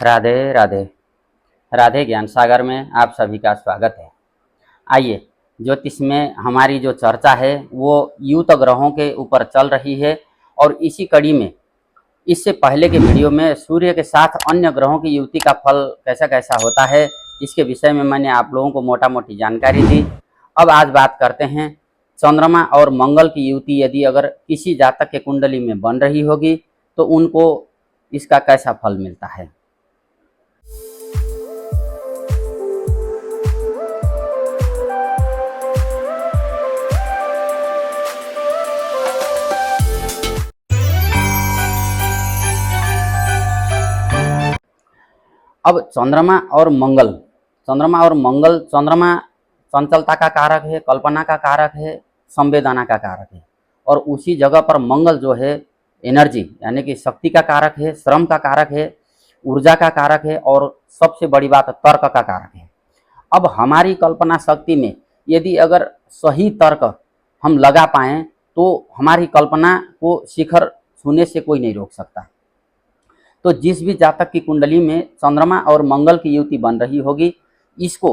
राधे राधे। राधे ज्ञान सागर में आप सभी का स्वागत है। आइए, ज्योतिष में हमारी जो चर्चा है वो युत ग्रहों के ऊपर चल रही है और इसी कड़ी में इससे पहले के वीडियो में सूर्य के साथ अन्य ग्रहों की युति का फल कैसा कैसा होता है, इसके विषय में मैंने आप लोगों को मोटा मोटी जानकारी दी। अब आज बात करते हैं चंद्रमा और मंगल की युति यदि अगर किसी जातक के कुंडली में बन रही होगी तो उनको इसका कैसा फल मिलता है। अब चंद्रमा और मंगल, चंद्रमा चंचलता का कारक है, कल्पना का कारक है, संवेदना का कारक है, और उसी जगह पर मंगल जो है एनर्जी यानी कि शक्ति का कारक है, श्रम का कारक है, ऊर्जा का कारक है और सबसे बड़ी बात तर्क का कारक है। अब हमारी कल्पना शक्ति में यदि अगर सही तर्क हम लगा पाएँ तो हमारी कल्पना को शिखर छूने से कोई नहीं रोक सकता। तो जिस भी जातक की कुंडली में चंद्रमा और मंगल की युति बन रही होगी, इसको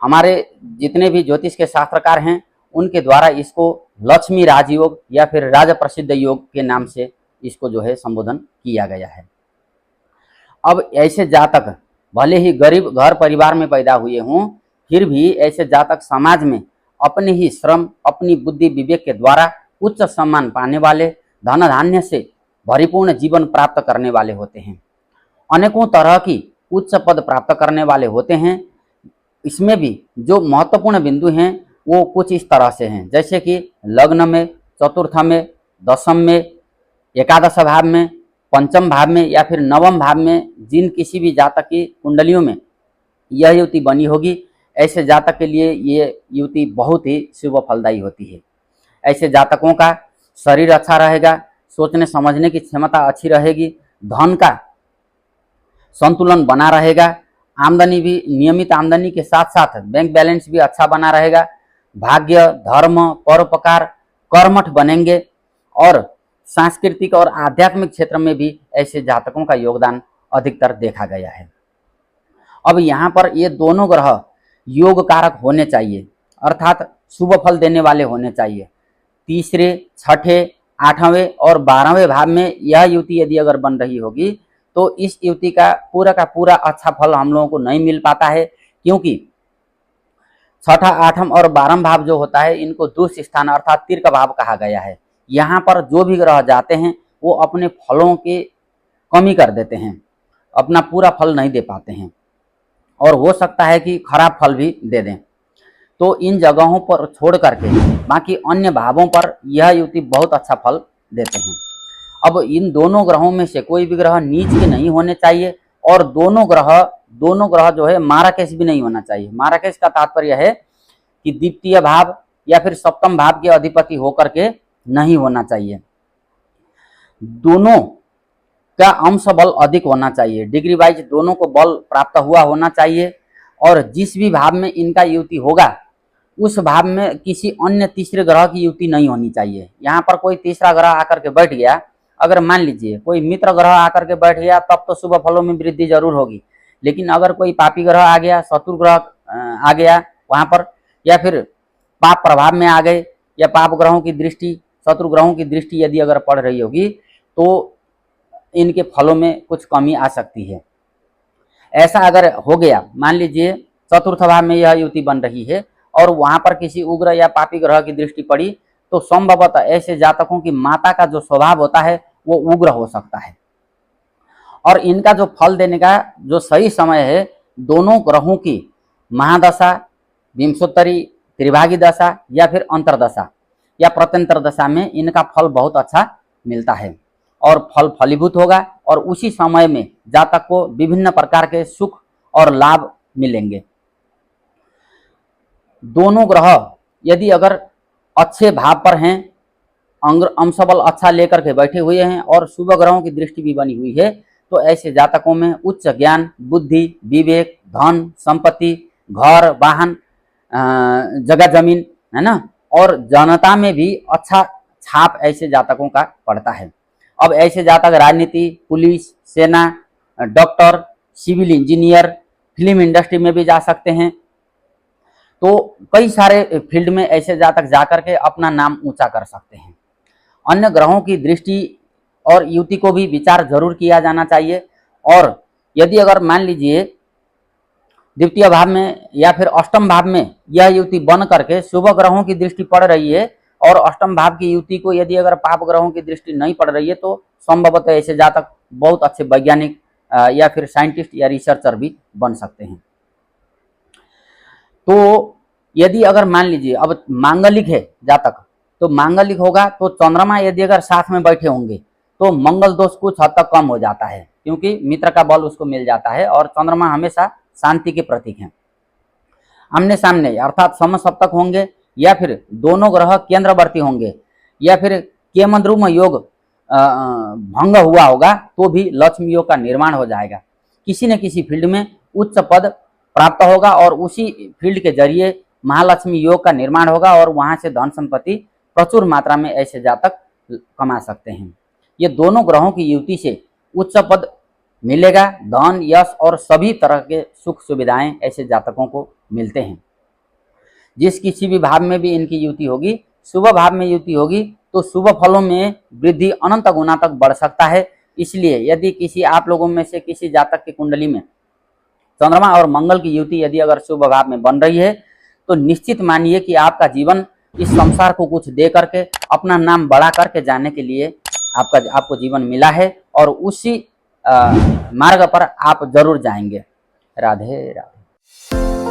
हमारे जितने भी ज्योतिष के शास्त्रकार हैं उनके द्वारा इसको लक्ष्मी राजयोग या फिर राज प्रसिद्ध योग के नाम से इसको जो है संबोधन किया गया है। अब ऐसे जातक भले ही गरीब घर परिवार में पैदा हुए हों, फिर भी ऐसे जातक समाज में अपने ही श्रम, अपनी बुद्धि विवेक के द्वारा उच्च सम्मान पाने वाले, धन धान्य से परिपूर्ण जीवन प्राप्त करने वाले होते हैं, अनेकों तरह की उच्च पद प्राप्त करने वाले होते हैं। इसमें भी जो महत्वपूर्ण बिंदु हैं वो कुछ इस तरह से हैं, जैसे कि लग्न में, चतुर्थ में, दशम में, एकादश भाव में, पंचम भाव में या फिर नवम भाव में जिन किसी भी जातक की कुंडलियों में यह युति बनी होगी, ऐसे जातक के लिए ये युति बहुत ही शुभ फलदायी होती है। ऐसे जातकों का शरीर अच्छा रहेगा, सोचने समझने की क्षमता अच्छी रहेगी, धन का संतुलन बना रहेगा, आमदनी भी नियमित आमदनी के साथ साथ बैंक बैलेंस भी अच्छा बना रहेगा, भाग्य, धर्म, परोपकार, कर्मठ बनेंगे और सांस्कृतिक और आध्यात्मिक क्षेत्र में भी ऐसे जातकों का योगदान अधिकतर देखा गया है। अब यहाँ पर ये दोनों ग्रह योग कारक होने चाहिए, अर्थात शुभ फल देने वाले होने चाहिए। तीसरे, छठे, 8वें और 12वें भाव में यह युति यदि अगर बन रही होगी तो इस युति का पूरा अच्छा फल हम लोगों को नहीं मिल पाता है, क्योंकि छठा, 8वां और 12वां भाव जो होता है इनको दुष्ट स्थान अर्थात तीर्क भाव कहा गया है। यहाँ पर जो भी ग्रह जाते हैं वो अपने फलों की कमी कर देते हैं, अपना पूरा फल नहीं दे पाते हैं और हो सकता है कि खराब फल भी दे दें। तो इन जगहों पर छोड़ करके बाकी अन्य भावों पर यह युति बहुत अच्छा फल देते हैं। अब इन दोनों ग्रहों में से कोई भी ग्रह नीच के नहीं होने चाहिए और दोनों ग्रह जो है माराकेश भी नहीं होना चाहिए। माराकेश का तात्पर्य है कि द्वितीय भाव या फिर सप्तम भाव के अधिपति होकर के नहीं होना चाहिए। दोनों का अंश बल अधिक होना चाहिए, डिग्री वाइज दोनों को बल प्राप्त हुआ होना चाहिए और जिस भी भाव में इनका युति होगा उस भाव में किसी अन्य तीसरे ग्रह की युति नहीं होनी चाहिए। यहाँ पर कोई तीसरा ग्रह आकर के बैठ गया, अगर मान लीजिए कोई मित्र ग्रह आकर के बैठ गया तब तो शुभ फलों में वृद्धि जरूर होगी, लेकिन अगर कोई पापी ग्रह आ गया, शत्रु ग्रह आ गया वहाँ पर, या फिर पाप प्रभाव में आ गए या पाप ग्रहों की दृष्टि, शत्रु ग्रहों की दृष्टि यदि अगर पड़ रही होगी तो इनके फलों में कुछ कमी आ सकती है। ऐसा अगर हो गया, मान लीजिए चतुर्थ भाव में यह युति बन रही है और वहां पर किसी उग्र या पापी ग्रह की दृष्टि पड़ी तो संभवतः ऐसे जातकों की माता का जो स्वभाव होता है वो उग्र हो सकता है और इनका जो फल देने का जो सही समय है दोनों ग्रहों की महादशा, विंशोत्तरी, त्रिभागी दशा या फिर अंतरदशा या प्रत्यंतर दशा में इनका फल बहुत अच्छा मिलता है और फल फलीभूत होगा और उसी समय में जातक को विभिन्न प्रकार के सुख और लाभ मिलेंगे। दोनों ग्रह यदि अगर अच्छे भाव पर हैं, अंश बल अच्छा लेकर के बैठे हुए हैं और शुभ ग्रहों की दृष्टि भी बनी हुई है तो ऐसे जातकों में उच्च ज्ञान, बुद्धि, विवेक, धन, संपत्ति, घर, वाहन, जगह जमीन है ना, और जनता में भी अच्छा छाप ऐसे जातकों का पड़ता है। अब ऐसे जातक राजनीति, पुलिस, सेना, doctor, civil engineer, film industry में भी जा सकते हैं। तो कई सारे फील्ड में ऐसे जातक जाकर के अपना नाम ऊंचा कर सकते हैं। अन्य ग्रहों की दृष्टि और युति को भी विचार जरूर किया जाना चाहिए। और यदि अगर मान लीजिए द्वितीय भाव में या फिर अष्टम भाव में यह युति बन करके शुभ ग्रहों की दृष्टि पड़ रही है और अष्टम भाव की युति को यदि अगर पाप ग्रहों की दृष्टि नहीं पड़ रही है तो संभवतः ऐसे जातक बहुत अच्छे वैज्ञानिक या फिर साइंटिस्ट या रिसर्चर भी बन सकते हैं। तो यदि अगर मान लीजिए अब मांगलिक है जातक, तो मांगलिक होगा तो चंद्रमा यदि अगर साथ में बैठे होंगे तो मंगल दोष कुछ हद तक कम हो जाता है, क्योंकि मित्र का बल उसको मिल जाता है और चंद्रमा हमेशा शांति के प्रतीक हैं। आमने सामने अर्थात समसप्तक होंगे या फिर दोनों ग्रह केंद्रवर्ती होंगे या फिर केमद्रुम योग भंग हुआ होगा तो भी लक्ष्मी योग का निर्माण हो जाएगा। किसी न किसी फील्ड में उच्च पद प्राप्त होगा और उसी फील्ड के जरिए महालक्ष्मी योग का निर्माण होगा और वहां से धन संपत्ति प्रचुर मात्रा में ऐसे जातक कमा सकते हैं। ये दोनों ग्रहों की युति से उच्च पद मिलेगा, धन, यश और सभी तरह के सुख सुविधाएं ऐसे जातकों को मिलते हैं। जिस किसी भी भाव में भी इनकी युति होगी, शुभ भाव में युति होगी तो शुभ फलों में वृद्धि अनंत गुना तक बढ़ सकता है। इसलिए यदि किसी आप लोगों में से किसी जातक की कुंडली में चंद्रमा और मंगल की युति यदि अगर शुभ भाव में बन रही है तो निश्चित मानिए कि आपका जीवन इस संसार को कुछ दे करके अपना नाम बढ़ा करके जाने के लिए आपको जीवन मिला है और उसी मार्ग पर आप जरूर जाएंगे। राधे राधे।